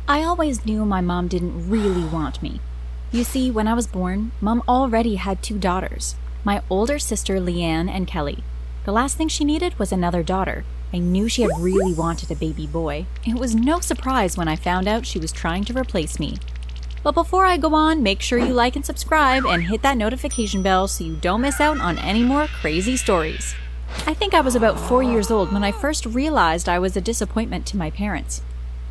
I always knew my mom didn't really want me. You see, when I was born, Mom already had 2 daughters, my older sister Leanne and Kelly. The last thing she needed was another daughter. I knew she had really wanted a baby boy. It was no surprise when I found out she was trying to replace me. But before I go on, make sure you like and subscribe and hit that notification bell so you don't miss out on any more crazy stories. I think I was about 4 years old when I first realized I was a disappointment to my parents.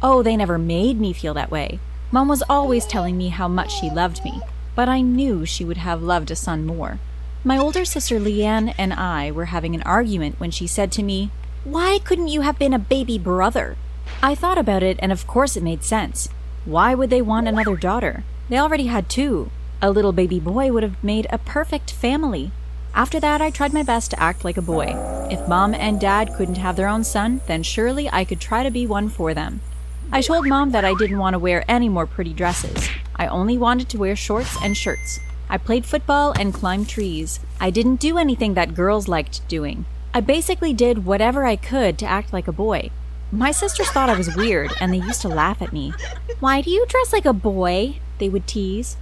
Oh, they never made me feel that way. Mom was always telling me how much she loved me, but I knew she would have loved a son more. My older sister Leanne and I were having an argument when she said to me, "Why couldn't you have been a baby brother?" I thought about it, and of course it made sense. Why would they want another daughter? They already had 2. A little baby boy would have made a perfect family. After that, I tried my best to act like a boy. If Mom and Dad couldn't have their own son, then surely I could try to be one for them. I told Mom that I didn't want to wear any more pretty dresses. I only wanted to wear shorts and shirts. I played football and climbed trees. I didn't do anything that girls liked doing. I basically did whatever I could to act like a boy. My sisters thought I was weird, and they used to laugh at me. "Why do you dress like a boy?" they would tease.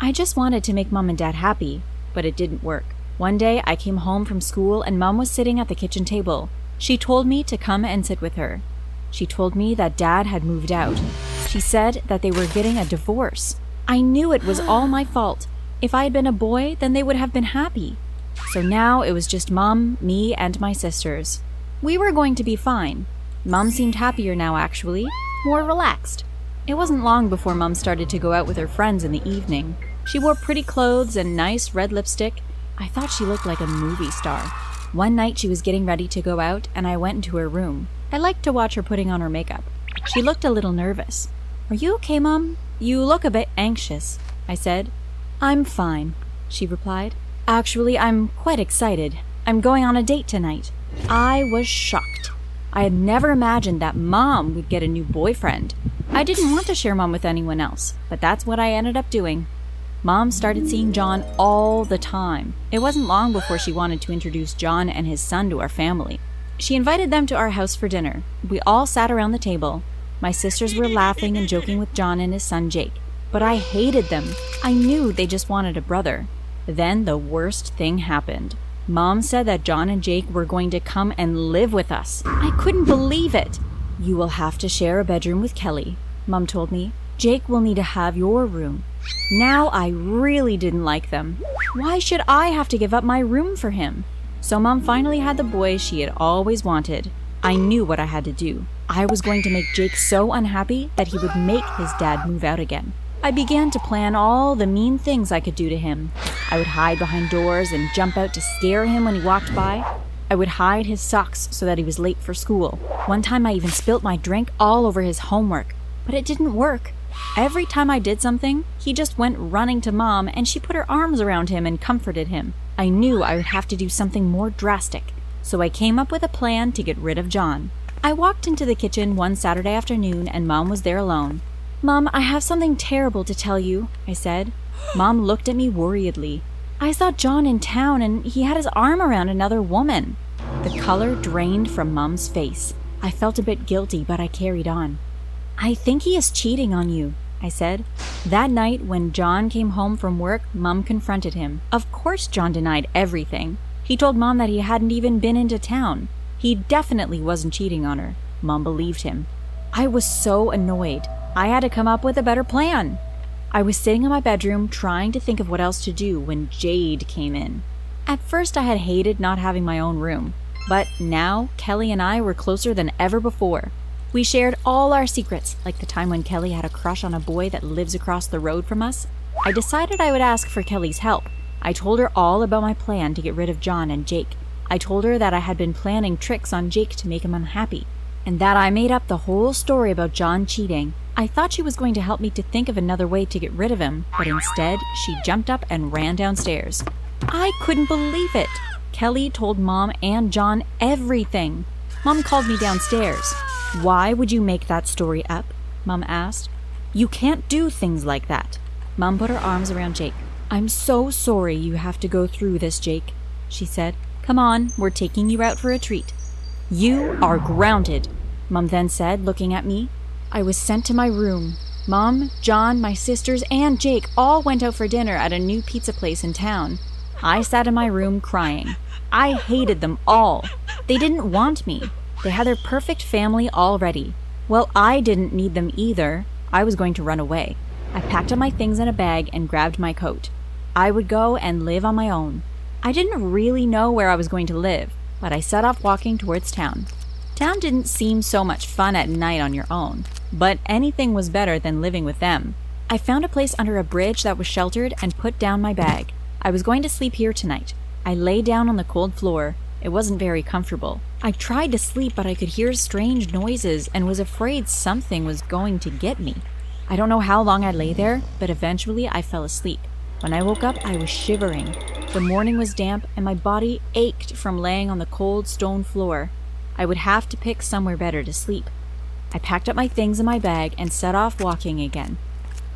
I just wanted to make Mom and Dad happy, but it didn't work. One day, I came home from school and Mom was sitting at the kitchen table. She told me to come and sit with her. She told me that Dad had moved out. She said that they were getting a divorce. I knew it was all my fault. If I had been a boy, then they would have been happy. So now it was just Mom, me, and my sisters. We were going to be fine. Mom seemed happier now, actually, more relaxed. It wasn't long before Mom started to go out with her friends in the evening. She wore pretty clothes and nice red lipstick. I thought she looked like a movie star. One night she was getting ready to go out, and I went into her room. I liked to watch her putting on her makeup. She looked a little nervous. "Are you okay, Mom? You look a bit anxious," I said. "I'm fine," she replied. "Actually, I'm quite excited. I'm going on a date tonight." I was shocked. I had never imagined that Mom would get a new boyfriend. I didn't want to share Mom with anyone else, but that's what I ended up doing. Mom started seeing John all the time. It wasn't long before she wanted to introduce John and his son to our family. She invited them to our house for dinner. We all sat around the table. My sisters were laughing and joking with John and his son Jake, but I hated them. I knew they just wanted a brother. Then the worst thing happened. Mom said that John and Jake were going to come and live with us. I couldn't believe it. "You will have to share a bedroom with Kelly," Mom told me. "Jake will need to have your room." Now I really didn't like them. Why should I have to give up my room for him? So Mom finally had the boy she had always wanted. I knew what I had to do. I was going to make Jake so unhappy that he would make his dad move out again. I began to plan all the mean things I could do to him. I would hide behind doors and jump out to scare him when he walked by. I would hide his socks so that he was late for school. One time I even spilt my drink all over his homework. But it didn't work. Every time I did something, he just went running to Mom and she put her arms around him and comforted him. I knew I would have to do something more drastic, so I came up with a plan to get rid of John. I walked into the kitchen one Saturday afternoon and Mom was there alone. "Mom, I have something terrible to tell you," I said. Mom looked at me worriedly. "I saw John in town and he had his arm around another woman." The color drained from Mom's face. I felt a bit guilty, but I carried on. "I think he is cheating on you," I said. That night, when John came home from work, Mom confronted him. Of course John denied everything. He told Mom that he hadn't even been into town. He definitely wasn't cheating on her. Mom believed him. I was so annoyed. I had to come up with a better plan. I was sitting in my bedroom trying to think of what else to do when Jade came in. At first I had hated not having my own room, but now Kelly and I were closer than ever before. We shared all our secrets, like the time when Kelly had a crush on a boy that lives across the road from us. I decided I would ask for Kelly's help. I told her all about my plan to get rid of John and Jake. I told her that I had been planning tricks on Jake to make him unhappy, and that I made up the whole story about John cheating. I thought she was going to help me to think of another way to get rid of him, but instead, she jumped up and ran downstairs. I couldn't believe it. Kelly told Mom and John everything. Mom called me downstairs. "Why would you make that story up?" Mom asked. "You can't do things like that." Mom put her arms around Jake. "I'm so sorry you have to go through this, Jake," she said. "Come on, we're taking you out for a treat." "You are grounded," Mom then said, looking at me. I was sent to my room. Mom, John, my sisters, and Jake all went out for dinner at a new pizza place in town. I sat in my room crying. I hated them all. They didn't want me. They had their perfect family already. Well, I didn't need them either. I was going to run away. I packed up my things in a bag and grabbed my coat. I would go and live on my own. I didn't really know where I was going to live, but I set off walking towards town. Town didn't seem so much fun at night on your own, but anything was better than living with them. I found a place under a bridge that was sheltered and put down my bag. I was going to sleep here tonight. I lay down on the cold floor. It wasn't very comfortable. I tried to sleep, but I could hear strange noises and was afraid something was going to get me. I don't know how long I lay there, but eventually I fell asleep. When I woke up, I was shivering. The morning was damp and my body ached from laying on the cold stone floor. I would have to pick somewhere better to sleep. I packed up my things in my bag and set off walking again.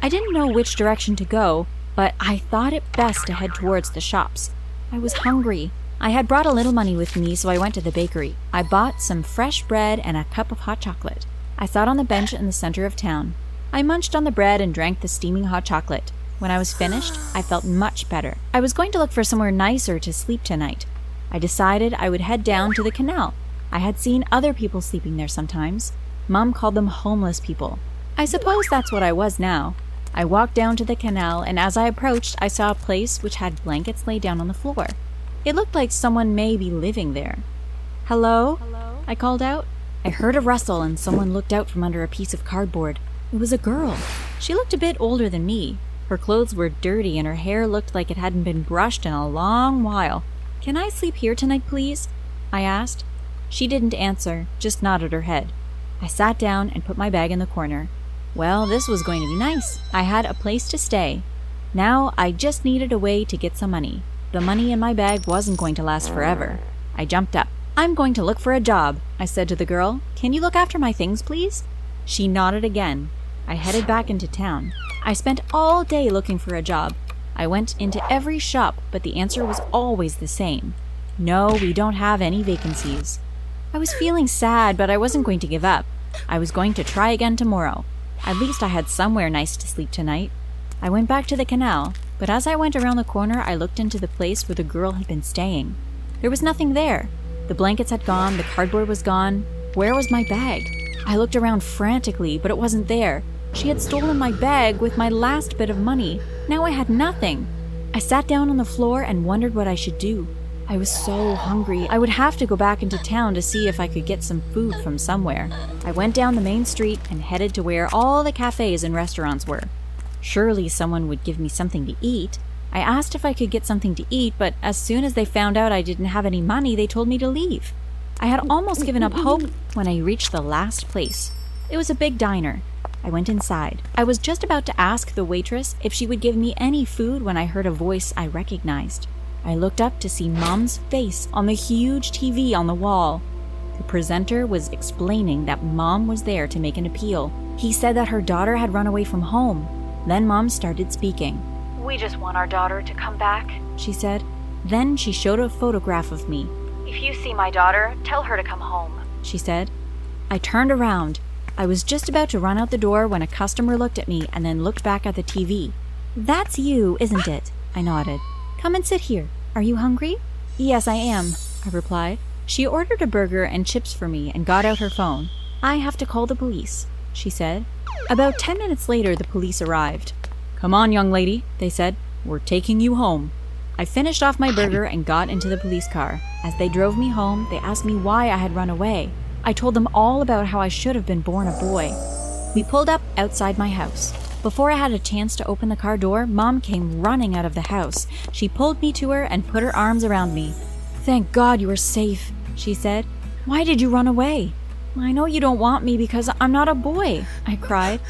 I didn't know which direction to go, but I thought it best to head towards the shops. I was hungry. I had brought a little money with me, so I went to the bakery. I bought some fresh bread and a cup of hot chocolate. I sat on the bench in the center of town. I munched on the bread and drank the steaming hot chocolate. When I was finished, I felt much better. I was going to look for somewhere nicer to sleep tonight. I decided I would head down to the canal. I had seen other people sleeping there sometimes. Mom called them homeless people. I suppose that's what I was now. I walked down to the canal, and as I approached, I saw a place which had blankets laid down on the floor. It looked like someone may be living there. "Hello?" I called out. I heard a rustle, and someone looked out from under a piece of cardboard. It was a girl. She looked a bit older than me. Her clothes were dirty, and her hair looked like it hadn't been brushed in a long while. "Can I sleep here tonight, please?" I asked. She didn't answer, just nodded her head. I sat down and put my bag in the corner. Well, this was going to be nice. I had a place to stay. Now I just needed a way to get some money. The money in my bag wasn't going to last forever. I jumped up. "I'm going to look for a job," I said to the girl. "Can you look after my things, please?" She nodded again. I headed back into town. I spent all day looking for a job. I went into every shop, but the answer was always the same. "No, we don't have any vacancies." I was feeling sad, but I wasn't going to give up. I was going to try again tomorrow. At least I had somewhere nice to sleep tonight. I went back to the canal, but as I went around the corner, I looked into the place where the girl had been staying. There was nothing there. The blankets had gone, the cardboard was gone. Where was my bag? I looked around frantically, but it wasn't there. She had stolen my bag with my last bit of money. Now I had nothing. I sat down on the floor and wondered what I should do. I was so hungry. I would have to go back into town to see if I could get some food from somewhere. I went down the main street and headed to where all the cafes and restaurants were. Surely someone would give me something to eat. I asked if I could get something to eat, but as soon as they found out I didn't have any money, they told me to leave. I had almost given up hope when I reached the last place. It was a big diner. I went inside. I was just about to ask the waitress if she would give me any food when I heard a voice I recognized. I looked up to see Mom's face on the huge TV on the wall. The presenter was explaining that Mom was there to make an appeal. He said that her daughter had run away from home. Then Mom started speaking. "We just want our daughter to come back," she said. Then she showed a photograph of me. "If you see my daughter, tell her to come home," she said. I turned around. I was just about to run out the door when a customer looked at me and then looked back at the TV. "That's you, isn't it?" I nodded. "Come and sit here. Are you hungry?" "Yes, I am," I replied. She ordered a burger and chips for me and got out her phone. "I have to call the police," she said. About 10 minutes later, the police arrived. "Come on, young lady," they said. "We're taking you home." I finished off my burger and got into the police car. As they drove me home, they asked me why I had run away. I told them all about how I should have been born a boy. We pulled up outside my house. Before I had a chance to open the car door, Mom came running out of the house. She pulled me to her and put her arms around me. "Thank God you are safe," she said. "Why did you run away?" "I know you don't want me because I'm not a boy," I cried.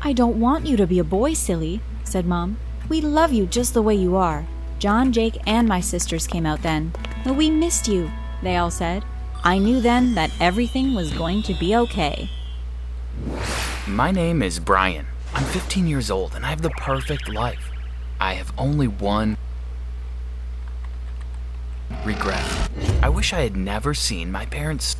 "I don't want you to be a boy, silly," said Mom. "We love you just the way you are." John, Jake, and my sisters came out then. "But we missed you," they all said. I knew then that everything was going to be okay. My name is Brian. I'm 15 years old and I have the perfect life. I have only one regret. I wish I had never seen my parents